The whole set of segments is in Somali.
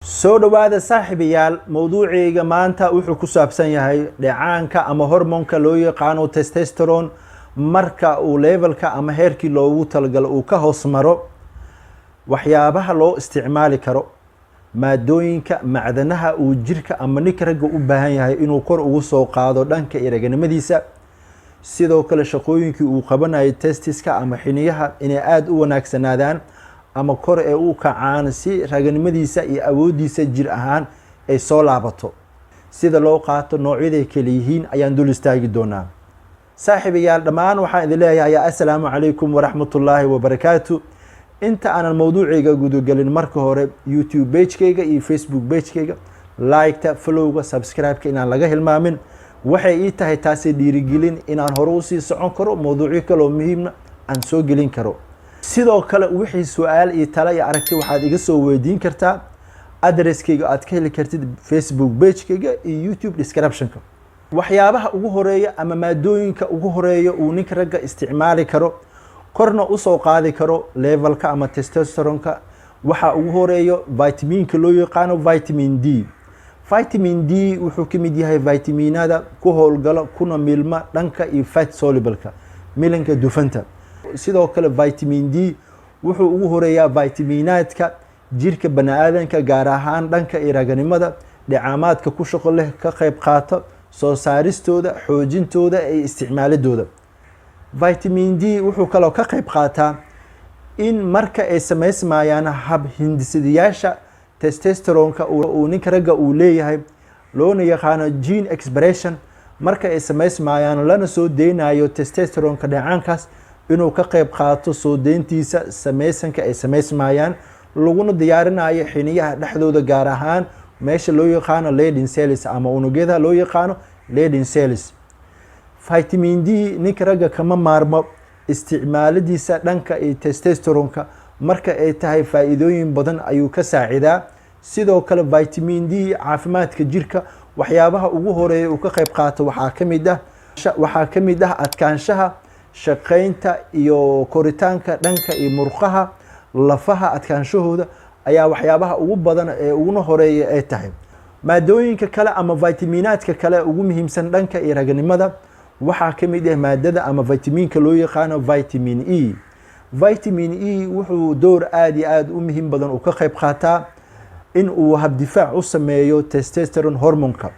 soo dhawaada saaxiibayaal mowduucayga maanta wuxuu ku saabsan yahay dheecaanka ama hormoonka loo yaqaano testosterone marka uu levelka ama heerkii loogu talagalo uu ka hoos maro waxyaabaha loo isticmaali karo maadooyinka macdanaha uu jirka ama ninka ragga u baahan yahay inuu kor ugu soo qaado dhanka iraganimadiisa sidoo kale shaqooyinkii uu qabanayo testiska ama xiniyaha inay aada u wanaagsanaadaan ama kor ee u kacaan si raganimadiisa iyo awoodiisa jir ahaan ay soo laabato sida loo qaato noocyaday kala yihiin ayaan dul istaagi doonaa saaxiibayaal dhammaan waxaan idin leeyahay assalaamu calaykum waraxmatullaahi wabarakaatu inta aanan mowduucayga gudagelin marka hore youtube pagekayga iyo facebook pagekayga liketa followga subscribe-ka inaan laga hilmaamin waxay ii tahay taasi dhiirigelin inaan hore usii socon karo mowduucyo kaloo muhiimna aan soo gelin karo sidoo kale wixii su-aal iyo talo iyo aragti waxaad iga soo weydiin kartaa adresskayga aad ka heli kartid facebook pagekayga iyo youtube descriptionka waxyaabaha ugu horeeya ama maadooyinka ugu horeeya uu ninka ragga isticmaali karo korna usoo qaadi karo levelka ama testosteronka waxaa ugu horeeyo vitaminka loo yaqaano vitamin d vitamin d wuxuu ka mid yahay vitaminada ku howlgala kuna milma dhanka iyo fat solubleka milanka dufanta sidoo kale vitamin d wuxuu ugu horeeyaa vitaminaadka jirka bani-aadanka gaar ahaan dhanka iraganimada dhicaamaadka ku shaqo leh ka qayb qaata soo saaristooda xoojintooda iyo isticmaaladooda vitamin d wuxuu kaloo ka qayb qaataa in marka ay samaysmayaan hab hindisadayaasha testosteronka uu ninka ragga uu leeyahay loona yaqaano gene expression marka ay samaysmayaan lana soo deynayo testosteronka dheecaankaas inuu ka qayb qaato soo deyntiisa samaysanka ay samaysmayaan laguna diyaarinayo xiniyaha dhexdooda gaar ahaan meesha loo yaqaano Leydig cells ama unugyada loo yaqaano Leydig cells vitamin d ninka ragga kama maarmo isticmaaladiisa dhanka iyo testosteronka marka ay tahay faa'iidooyin badan ayuu ka saacidaa sidoo kale vitamin d caafimaadka jirka waxyaabaha ugu horeeya uu ka qayb qaato waxaa ka mid ah adkaanshaha shaqaynta iyo koritaanka dhanka iyo murqaha lafaha adkaanshahooda ayaa waxyaabaha ugu badan ee uguna horeeya ay tahay maadooyinka kale ama vitaminaadka kale ugu muhiimsan dhanka iyo raganimada waxaa ka mid ah maadada ama vitaminka loo yaqaano vitamin e vitamin e wuxuu door aada iyo aada u muhiim badan uu ka qayb qaataa in uu habdifaac u sameeyo testosterone hormonka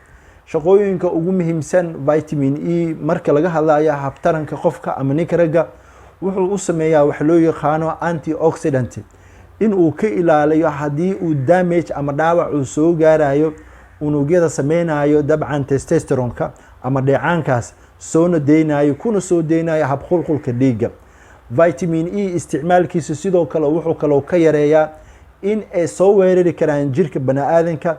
shaqooyinka ugu muhiimsan vitamin e marka laga hadlayo habtaranka qofka ama ninka ragga wuxuu u sameeyaa wax loo yaqaano antioxidant in uu ka ilaaliyo haddii uu damage ama dhaawac uu soo gaarayo unugyada sameynayo dabcan testosteronka ama dheecaankaas soona deynayo kuna soo deynayo habqulqulka dhiigga vitamin e isticmaalkiisa sidoo kale wuxuu kaloo ka yareeyaa in ay soo weerari karaan jirka bani-aadanka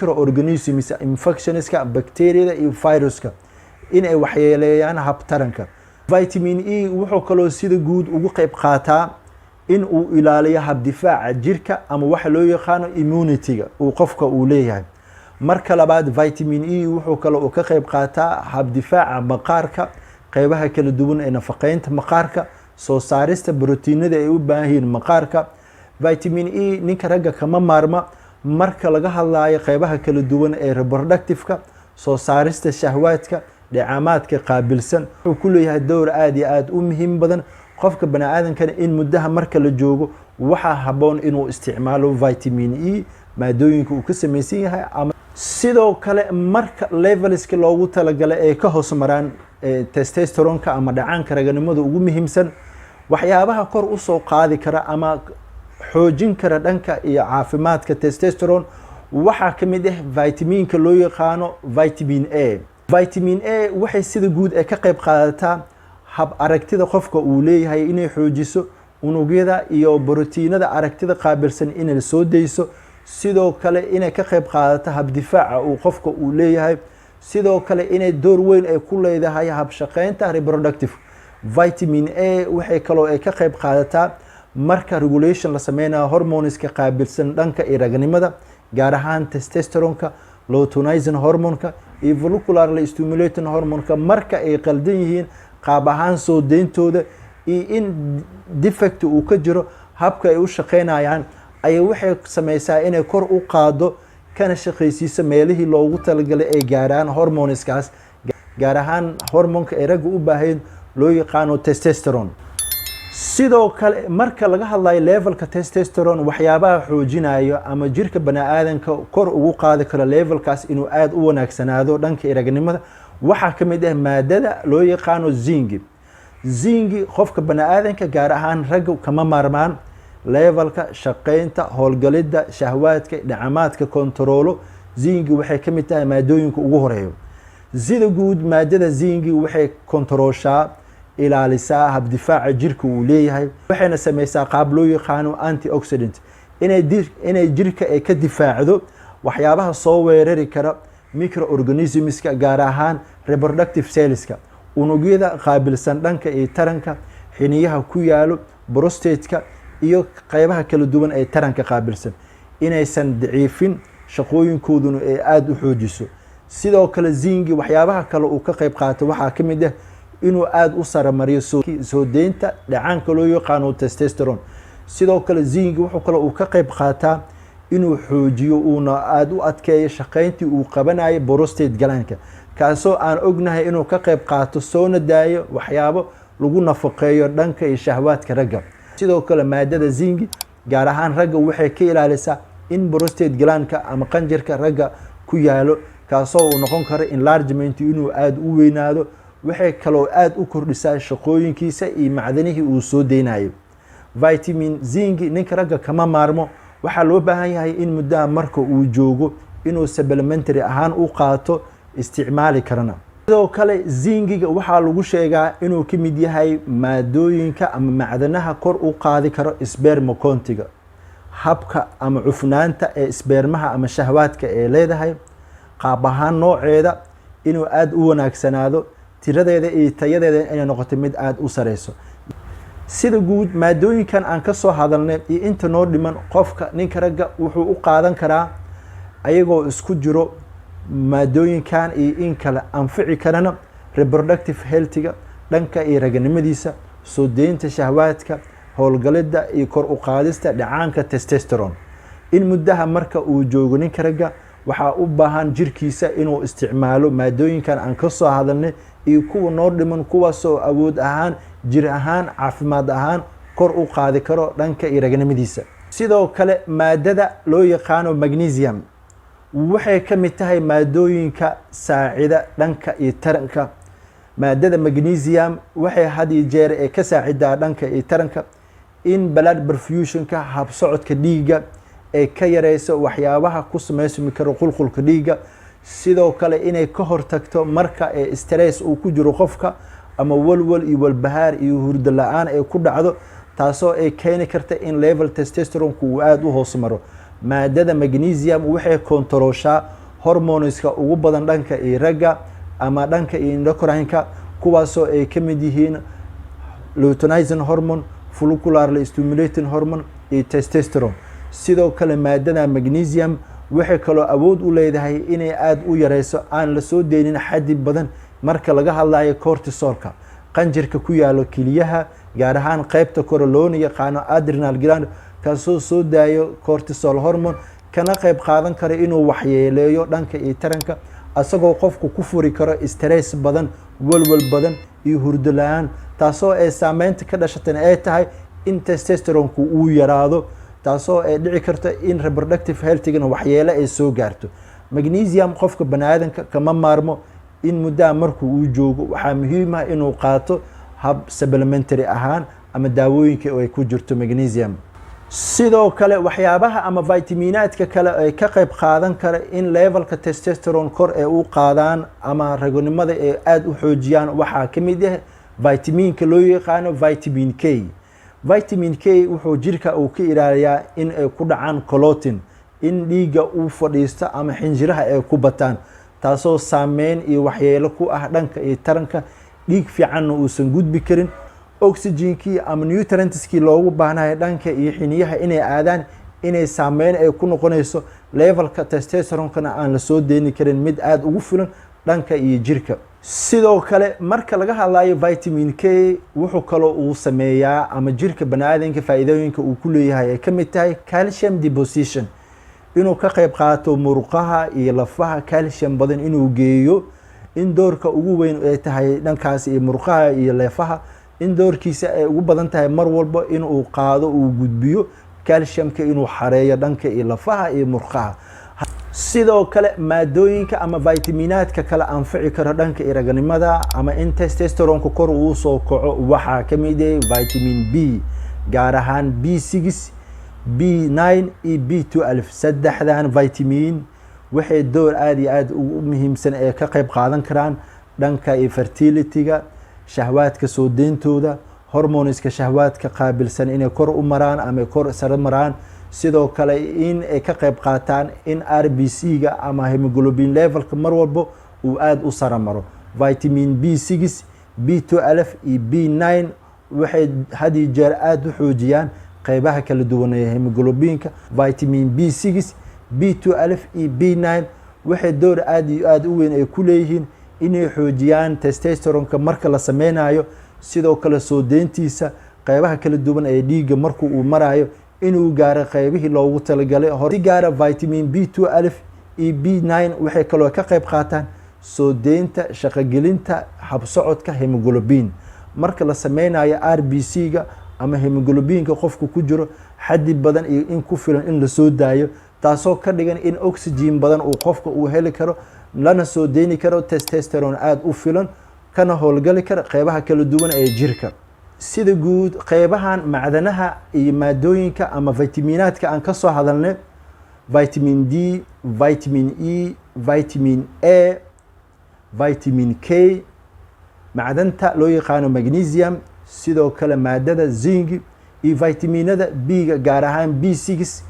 microorganisms infectionska bacteriada iyo viruska in ay waxyeeleeyaan habtaranka vitamin e wuxuu kaloo sida guud ugu qayb qaataa in uu ilaaliyo habdifaaca jirka ama waxa loo yaqaano immunity-ga uu qofka uu leeyahay marka labaad vitamin e wuxuu kaloo ka qayb qaataa habdifaaca maqaarka qaybaha kala duwan ee nafaqeynta maqaarka soo saarista borotiinada ay u baahan yihiin maqaarka vitamin e ninka ragga kama maarma marka laga hadlayo qaybaha kala duwan ee reproductive-ka soo saarista shahwaadka dheecaamaadka qaabilsan wuxuu ku leeyahay dowr aada iyo aada u muhiim badan qofka bani-aadankana in muddaha marka la joogo waxaa habboon inuu isticmaalo vitamin e maadooyinka uu ka samaysan yahay ama sidoo kale marka levelska loogu talagalay ay ka hoos maraan testosteronka ama dhacaanka raganimada ugu muhiimsan waxyaabaha kor usoo qaadi kara ama xoojin kara dhanka iyo caafimaadka testosterone waxaa ka mid ah vitaminka loo yaqaano vitamin a vitamin a waxay sida guud ee ka qayb qaadataa hab aragtida qofka uu leeyahay inay xoojiso unugyada iyo borotiinada aragtida qaabilsan inay soo deyso sidoo kale inay ka qayb qaadato habdifaaca uu qofka uu leeyahay sidoo kale inay door weyn ay ku leedahay habshaqeynta reproductive vitamin a waxay kaloo ay ka qayb qaadataa marka regulation la sameynayo hormoneska qaabilsan dhanka iraganimada gaar ahaan testosteronka luteinizing hormonka iyo follicular stimulating hormonka marka ay qaldan yihiin qaab ahaan soo deyntooda iyo in defect uu ka jiro habka ay u shaqeynayaan ayay waxay samaysaa inay kor u qaado kana shaqaysiiso meelihii loogu talagalay ay gaaraan hormoneskaas, gaar ahaan hormoonka ay ragga u baahayn loo yaqaano testosterone. sidoo kale marka laga hadlayo levelka testosterone, waxyaabaha xoojinayo ama jirka bani'aadanka kor ugu qaadi karo levelkaas inuu aad u wanaagsanaado dhanka raganimada, waxaa ka mid ah maadada loo yaqaano zinc. zinc qofka bani'aadanka gaar ahaan ragga kama maarmaan levelka shaqaynta, howlgalida, shahwaadka, dhacamaadka kontaroolo. zinc waxay ka mid tahay maadooyinka ugu horeeyo. sida guud maadada zinc waxay kontarooshaa, ilaalisaa habdifaaca jirka uu leeyahay, waxayna samaysaa qaab loo yaqaano antioxidant, inay jirka ay ka difaacdo waxyaabaha soo weerari kara microorganismska, gaar ahaan reproductive cellska, unugyada qaabilsan dhanka iyo taranka, xiniyaha ku yaalo, prostateka iyo qaybaha kala duwan ee taranka qaabilsan, inaysan daciifin, shaqooyinkooduna ay aada u xoojiso. sidoo kale zinc waxyaabaha kale uu ka qayb qaato waxaa ka mid ah inuu aada u saramariyo soo deynta dhacaanka loo yaqaano testosterone. sidoo kale zinc wuxuu kale uu ka qayb qaataa inuu xoojiyo uuna aada u adkeeyo shaqayntii uu qabanayo prostate galaanka, kaasoo aan ognahay inuu ka qayb qaato soona daayo waxyaabo lagu nafaqeeyo dhanka iyo shahwaadka ragga. sidoo kale maadada zinc gaar ahaan ragga waxay ka ilaalisaa in prostate galaanka ama qanjirka ragga ku yaalo, kaasoo uu noqon karo enlargement inuu aada u weynaado. waxay kaloo aada u kordhisaa shaqooyinkiisa iyo macdanihii uu soo deynayo. vitamin zinc ninka ragga kama maarmo, waxaa loo baahan yahay in muddaha marka uu joogo inuu supplementary ahaan u qaato, isticmaali karana. sidoo kale zingiga waxaa lagu sheegaa inuu ka mid yahay maadooyinka ama macdanaha kor u qaadi karo sperma countiga, habka ama cufnaanta ee spermaha ama shahwaadka ee leedahay, qaab ahaan nooceeda inuu aada u wanaagsanaado, tiradeeda iyo tayadeeda inay noqoto mid aada u sareyso. sida guud maadooyinkan aan ka soo hadalnay iyo inta noo dhiman, qofka ninka ragga wuxuu u qaadan karaa ayagoo isku jiro maadooyinkan iyo in kale anfici karana reproductive healthiga, dhanka iyo raganimadiisa, soo deynta shahwaadka, howlgalida iyo kor u qaadista dhacaanka testosterone. in muddaha marka uu joogo ninka ragga waxaa u baahan jirkiisa inuu isticmaalo maadooyinkan aan ka soo hadalnay iyo kuwa noo dhiman, kuwaasoo awood ahaan, jir ahaan, caafimaad ahaan kor u qaadi karo dhanka iyo raganimadiisa. sidoo kale maadada loo yaqaano magnesium waxay ka mid tahay maadooyinka saacida dhanka iyo taranka. maadada magnesium waxay had iyo jeer ee ka saacidaa dhanka iyo taranka in blood perfusionka, habsocodka dhiigga ay ka yareyso waxyaabaha ku samaysmi karo qulqulka dhiigga. sidoo kale inay ka hortagto marka ee stress uu ku jiro qofka, ama walwal iyo walbahaar iyo hurdo la-aan ay ku dhacdo, taasoo ay keeni karta in level testosteronku uu aada u hoos maro. maadada magnesium waxay kontarooshaa hormoneska ugu badan dhanka iyo ragga ama dhanka iyo endocrine-ka, kuwaasoo ay ka mid yihiin luteinizing hormone, follicular stimulating hormone iyo testosterone. sidoo kale maadada magnesium waxay kaloo awood u leedahay inay aada u yareyso, aan la soo deynin xaddi badan marka laga hadlayo cortisolka, qanjirka ku yaalo keliyaha, gaar ahaan qaybta kore loona yaqaano adrenal gland, kaasoo soo daayo cortisol hormone, kana qayb qaadan karo inuu waxyeeleeyo dhanka iyo taranka, asagoo qofku ku furi karo stress badan, walwal badan iyo hurdo la-aan, taasoo ay saameynta ka dhashatan ay tahay in testosteronku uu yaraado, taasoo ay dhici karto in reproductive healthigana waxyeele ay soo gaarto. magnesium qofka baniaadanka kama maarmo, in muddaha markuu uu joogo waxaa muhiim ah inuu qaato hab supplementary ahaan ama daawooyinka ay ku jirto magnesium. sidoo kale waxyaabaha ama vitaminaadka kale ay ka qayb qaadan kara in levelka testosterone kor ay u qaadaan ama raganimada ay aada u xoojiyaan waxaa ka mid ah vitaminka loo yaqaano vitamin K. vitamin K wuxuu jirka uu ka ilaaliyaa in ay ku dhacaan clotting, in dhiigga uu fadhiisto ama xinjiraha ay ku bataan, taasoo saameyn iyo waxyeelo ku ah dhanka iyo taranka, dhiig fiicanna uusan gudbi karin, oxygenkii ama nutrientskii loogu baahnayo dhanka iyo xiniyaha inay aadaan, inay saameyn ay ku noqonayso levelka testosteronkana aan la soo deyni karin mid aada ugu filan dhanka iyo jirka. sidoo kale marka laga hadlayo vitamin K wuxuu kaloo uu sameeyaa ama jirka bani'aadamka faa'iidooyinka uu ku leeyahay ay ka mid tahay calcium deposition inuu ka qayb qaato murqaha iyo lafaha calcium badan inuu geeyo in doorka ugu weyn ay tahay dhankaas iyo murqaha iyo lafaha in doorkiisa ay ugu badan tahay mar walba in uu qaado uu gudbiyo calciumka inuu xareeyo dhanka iyo lafaha iyo murqaha sidoo kale maadooyinka ama vitaminaadka kala anfici kara dhanka iraganimada ama in testosterone kor uu soo kaco waxa ka mid ah vitamin B gaar ahaan B6 B9 iyo B12 saddexdan vitamin waxay door aad iyo aad ugu muhiimsan ee ka qayb qaadan karaan dhanka fertility-ga shahwaadka soo deentooda hormoneska shahwaadka qaabilsan inay kor u maraan ama kor sare maraan sidoo kale in ay ka qayb qaataan in RBC-ga ama hemoglobin levelka mar walba uu aad u sare maro vitamin B6 B12 iyo B9 waxay hadii jeer aad u xoojiyaan qaybaha kala duwan ee hemoglobinka vitamin B6 B12 iyo B9 waxay door aad iyo aad u weyn ay ku leeyihiin inay xoojiyaan testosterone-ka marka la sameynayo sidoo kale soo deentiisa qaybaha kala duwan ee dhiigga markuu uu marayo inuu gaaro qaybihii loogu talagalay hor si gaara vitamin B12 iyo B9 waxay kaloo ka qayb qaataan soo deenta shaqagelinta habsocodka hemoglobin marka la sameynayo RBC-ga ama hemoglobinka qofku ku jiro xaddi badan iyo in ku filan in la soo daayo taasoo ka dhigan in oxygen badan uu qofka uu heli karo lana soo deeni karo testosterone aad u filan kana howlgali kara qaybaha kala duwan ee jirka sida guud qaybahan macdanaha iyo maadooyinka ama vitaminaadka aan ka soo hadalnay vitamin D vitamin E vitamin A vitamin K macdanta loo yaqaano magnesium sidoo kale maadada zinc iyo vitaminada B gaar ahaan B6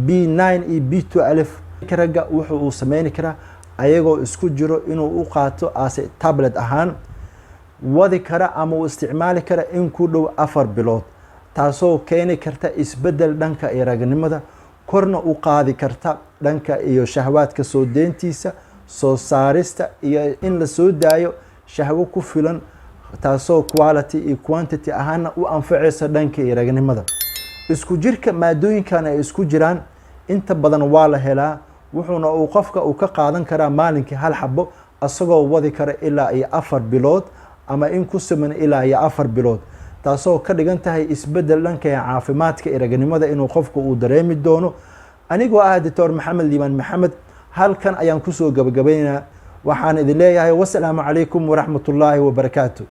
B9 iyo B12 karaga wuxuu uu sameyn karaa ayagoo isku jiro inuu u qaato as tablet ahaan wadi kara ama uu isticmaali kara in ku dhow 4 bilood taasoo keeni karta isbedel dhanka iraganimada korna u qaadi karta dhanka iyo shahwaadka soo deentiisa soo saarista iyo in la soo daayo shahwo ku filan taasoo quality iyo quantity ahaana u anfacaysa dhanka iraganimada isku jirka maadooyinkan ay isku jiraan inta badan waa la helaa wuxuuna uu qofka uu ka qaadan karaa maalinkii hal xabo asagoo wadi kara ilaa iyo 4 bilood ama in ku siman ilaa iyo 4 bilood taasoo ka dhigan tahay isbedel dhanka caafimaadka iraganimada inuu qofku uu dareemi doono anigoo ah Dr. Maxamed Liiban Maxamed halkan ayaan ku soo gabagabeynaa waxaan idin leeyahay wassalaamu calaykum waraxmatullaahi wabarakaatuh